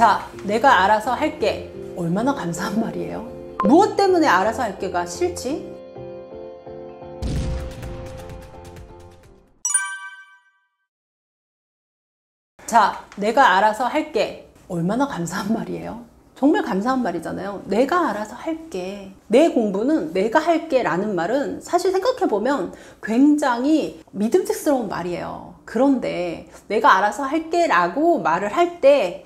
자, 내가 알아서 할게. 얼마나 감사한 말이에요. 무엇 때문에 알아서 할게가 싫지? 자, 내가 알아서 할게. 얼마나 감사한 말이에요. 정말 감사한 말이잖아요. 내가 알아서 할게. 내 공부는 내가 할게 라는 말은 사실 생각해보면 굉장히 믿음직스러운 말이에요. 그런데 내가 알아서 할게 라고 말을 할 때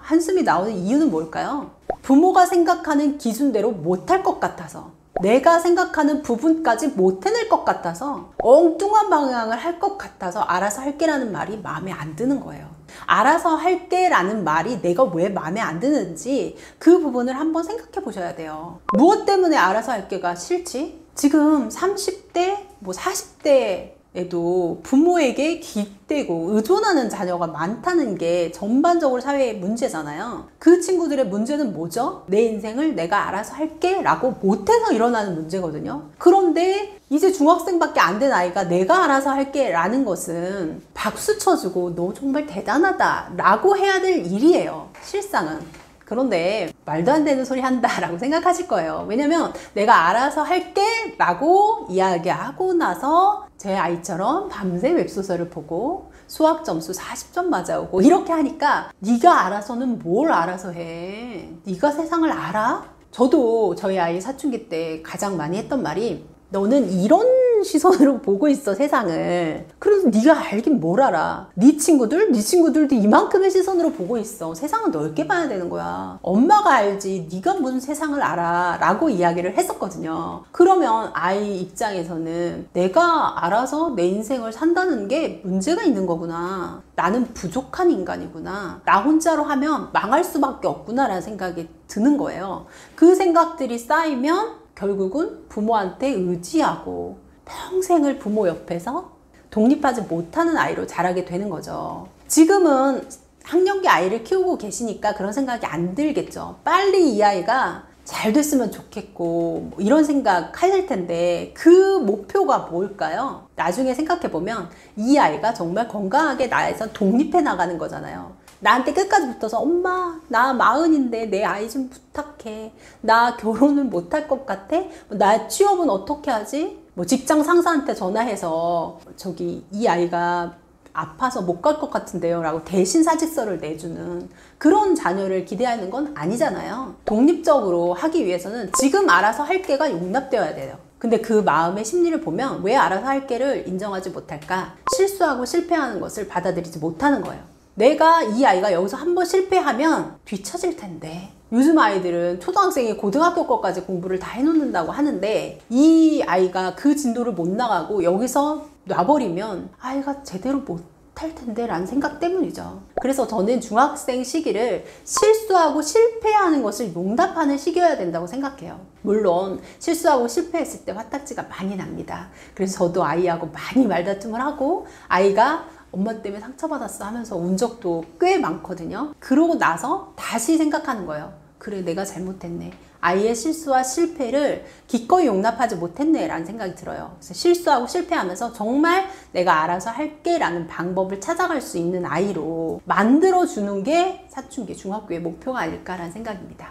한숨이 나오는 이유는 뭘까요? 부모가 생각하는 기준대로 못할 것 같아서, 내가 생각하는 부분까지 못 해낼 것 같아서, 엉뚱한 방향을 할 것 같아서 알아서 할게 라는 말이 마음에 안 드는 거예요. 알아서 할게 라는 말이 내가 왜 마음에 안 드는지 그 부분을 한번 생각해 보셔야 돼요. 무엇 때문에 알아서 할게가 싫지? 지금 30대, 40대에도 부모에게 기대고 의존하는 자녀가 많다는 게 전반적으로 사회의 문제잖아요. 그 친구들의 문제는 뭐죠? 내 인생을 내가 알아서 할게 라고 못해서 일어나는 문제거든요. 그런데 이제 중학생밖에 안 된 아이가 내가 알아서 할게 라는 것은 박수 쳐주고 너 정말 대단하다 라고 해야 될 일이에요, 실상은. 그런데 말도 안 되는 소리 한다 라고 생각하실 거예요. 왜냐면 내가 알아서 할게 라고 이야기하고 나서 제 아이처럼 밤새 웹소설을 보고 수학 점수 40점 맞아오고 이렇게 하니까 네가 알아서는 뭘 알아서 해? 네가 세상을 알아? 저도 저희 아이 사춘기 때 가장 많이 했던 말이, 너는 이런 시선으로 보고 있어 세상을. 그래서 네가 알긴 뭘 알아. 네 친구들도 이만큼의 시선으로 보고 있어. 세상은 넓게 봐야 되는 거야. 엄마가 알지 네가 무슨 세상을 알아 라고 이야기를 했었거든요. 그러면 아이 입장에서는 내가 알아서 내 인생을 산다는 게 문제가 있는 거구나. 나는 부족한 인간이구나. 나 혼자로 하면 망할 수밖에 없구나 라는 생각이 드는 거예요. 그 생각들이 쌓이면 결국은 부모한테 의지하고 평생을 부모 옆에서 독립하지 못하는 아이로 자라게 되는 거죠. 지금은 학령기 아이를 키우고 계시니까 그런 생각이 안 들겠죠. 빨리 이 아이가 잘 됐으면 좋겠고 이런 생각 하실 텐데 그 목표가 뭘까요? 나중에 생각해보면 이 아이가 정말 건강하게 나에서 독립해 나가는 거잖아요. 나한테 끝까지 붙어서 엄마 나 40인데 내 아이 좀 부탁해. 나 결혼을 못할 것 같아? 나 취업은 어떻게 하지? 직장 상사한테 전화해서 저기 이 아이가 아파서 못 갈 것 같은데요 라고 대신 사직서를 내주는 그런 자녀를 기대하는 건 아니잖아요. 독립적으로 하기 위해서는 지금 알아서 할게가 용납되어야 돼요. 근데 그 마음의 심리를 보면 왜 알아서 할게를 인정하지 못할까? 실수하고 실패하는 것을 받아들이지 못하는 거예요. 내가 이 아이가 여기서 한번 실패하면 뒤처질 텐데, 요즘 아이들은 초등학생이 고등학교 거까지 공부를 다 해놓는다고 하는데 이 아이가 그 진도를 못 나가고 여기서 놔버리면 아이가 제대로 못할 텐데 라는 생각 때문이죠. 그래서 저는 중학생 시기를 실수하고 실패하는 것을 용납하는 시기여야 된다고 생각해요. 물론 실수하고 실패했을 때 화딱지가 많이 납니다. 그래서 저도 아이하고 많이 말다툼을 하고 아이가 엄마 때문에 상처받았어 하면서 운 적도 꽤 많거든요. 그러고 나서 다시 생각하는 거예요. 그래, 내가 잘못했네. 아이의 실수와 실패를 기꺼이 용납하지 못했네 라는 생각이 들어요. 그래서 실수하고 실패하면서 정말 내가 알아서 할게 라는 방법을 찾아갈 수 있는 아이로 만들어주는 게 사춘기 중학교의 목표가 아닐까라는 생각입니다.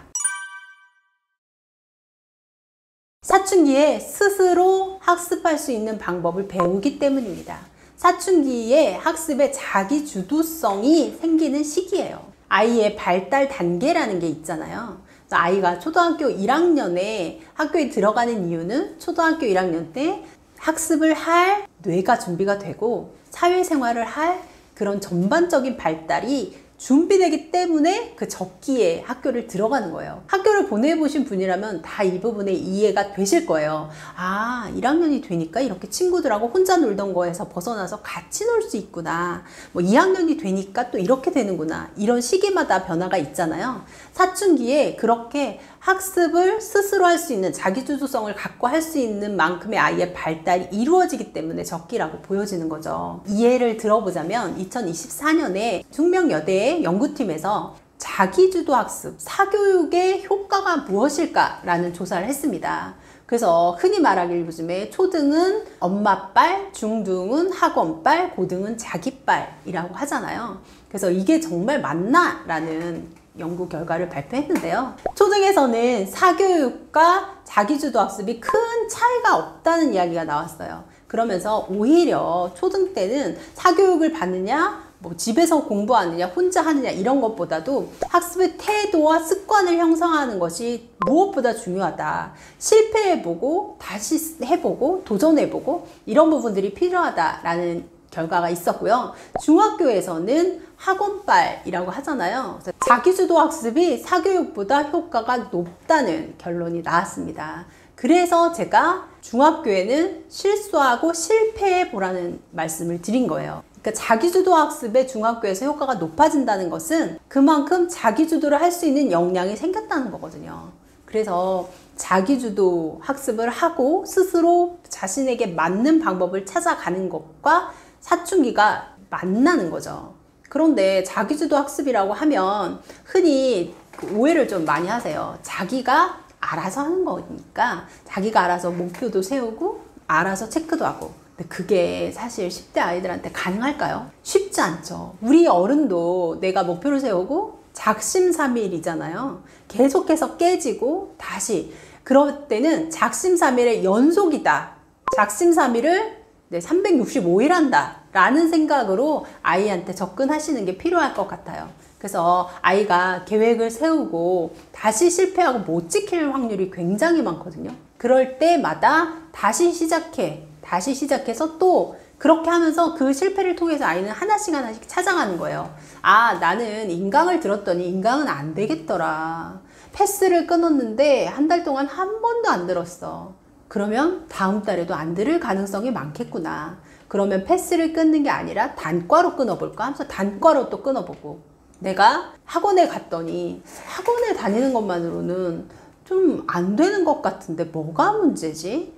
사춘기에 스스로 학습할 수 있는 방법을 배우기 때문입니다. 사춘기에 학습의 자기주도성이 생기는 시기예요. 아이의 발달 단계라는 게 있잖아요. 아이가 초등학교 1학년에 학교에 들어가는 이유는 초등학교 1학년 때 학습을 할 뇌가 준비가 되고 사회생활을 할 그런 전반적인 발달이 준비되기 때문에 그 적기에 학교를 들어가는 거예요. 학교를 보내보신 분이라면 다 이 부분에 이해가 되실 거예요. 아, 1학년이 되니까 이렇게 친구들하고 혼자 놀던 거에서 벗어나서 같이 놀 수 있구나. 2학년이 되니까 또 이렇게 되는구나. 이런 시기마다 변화가 있잖아요. 사춘기에 그렇게 학습을 스스로 할 수 있는 자기주도성을 갖고 할 수 있는 만큼의 아이의 발달이 이루어지기 때문에 적기라고 보여지는 거죠. 이해를 들어보자면 2024년에 숙명여대의 연구팀에서 자기주도 학습, 사교육의 효과가 무엇일까라는 조사를 했습니다. 그래서 흔히 말하길 요즘에 초등은 엄마빨, 중등은 학원빨, 고등은 자기빨이라고 하잖아요. 그래서 이게 정말 맞나? 라는 연구 결과를 발표했는데요. 초등에서는 사교육과 자기주도 학습이 큰 차이가 없다는 이야기가 나왔어요. 그러면서 오히려 초등 때는 사교육을 받느냐, 뭐 집에서 공부하느냐, 혼자 하느냐 이런 것보다도 학습의 태도와 습관을 형성하는 것이 무엇보다 중요하다. 실패해보고 다시 해보고 도전해보고 이런 부분들이 필요하다라는 결과가 있었고요. 중학교에서는 학원빨이라고 하잖아요. 그래서 자기주도 학습이 사교육보다 효과가 높다는 결론이 나왔습니다. 그래서 제가 중학교에는 실수하고 실패해 보라는 말씀을 드린 거예요. 그러니까 자기주도 학습의 중학교에서 효과가 높아진다는 것은 그만큼 자기주도를 할 수 있는 역량이 생겼다는 거거든요. 그래서 자기주도 학습을 하고 스스로 자신에게 맞는 방법을 찾아가는 것과 사춘기가 만나는 거죠. 그런데 자기주도 학습이라고 하면 흔히 오해를 좀 많이 하세요. 자기가 알아서 하는 거니까 자기가 알아서 목표도 세우고 알아서 체크도 하고. 근데 그게 사실 10대 아이들한테 가능할까요? 쉽지 않죠. 우리 어른도 내가 목표를 세우고 작심삼일이잖아요. 계속해서 깨지고 다시. 그럴 때는 작심삼일의 연속이다. 작심삼일을 365일 한다 라는 생각으로 아이한테 접근하시는 게 필요할 것 같아요. 그래서 아이가 계획을 세우고 다시 실패하고 못 지킬 확률이 굉장히 많거든요. 그럴 때마다 다시 시작해서 또 그렇게 하면서 그 실패를 통해서 아이는 하나씩 찾아가는 거예요. 아, 나는 인강을 들었더니 인강은 안 되겠더라. 패스를 끊었는데 한 달 동안 한 번도 안 들었어. 그러면 다음 달에도 안 들을 가능성이 많겠구나. 그러면 패스를 끊는 게 아니라 단과로 끊어볼까 하면서 단과로 또 끊어보고. 내가 학원에 갔더니 학원에 다니는 것만으로는 좀 안 되는 것 같은데 뭐가 문제지?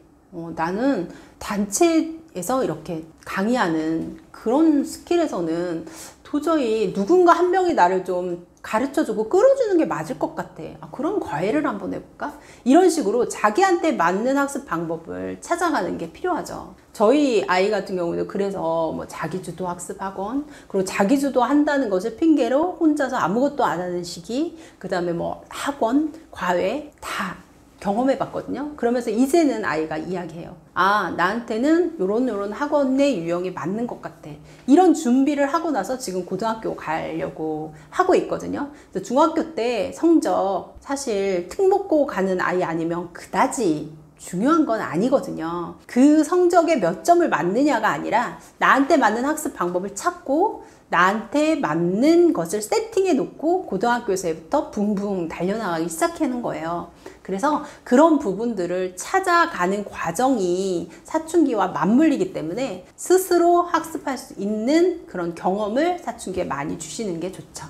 나는 단체에서 이렇게 강의하는 그런 스킬에서는 도저히 누군가 한 명이 나를 좀 가르쳐주고 끌어주는 게 맞을 것 같아. 그럼 과외를 한번 해볼까? 이런 식으로 자기한테 맞는 학습 방법을 찾아가는 게 필요하죠. 저희 아이 같은 경우는 그래서 뭐 자기주도 학습 학원, 그리고 자기주도 한다는 것을 핑계로 혼자서 아무것도 안 하는 시기, 그 다음에 뭐 학원, 과외 다 경험해 봤거든요. 그러면서 이제는 아이가 이야기해요. 아, 나한테는 요런 학원의 유형이 맞는 것 같아. 이런 준비를 하고 나서 지금 고등학교 가려고 하고 있거든요. 그래서 중학교 때 성적 사실 특목고 가는 아이 아니면 그다지 중요한 건 아니거든요. 그 성적에 몇 점을 맞느냐가 아니라 나한테 맞는 학습 방법을 찾고 나한테 맞는 것을 세팅해 놓고 고등학교에서부터 붕붕 달려나가기 시작하는 거예요. 그래서 그런 부분들을 찾아가는 과정이 사춘기와 맞물리기 때문에 스스로 학습할 수 있는 그런 경험을 사춘기에 많이 주시는 게 좋죠.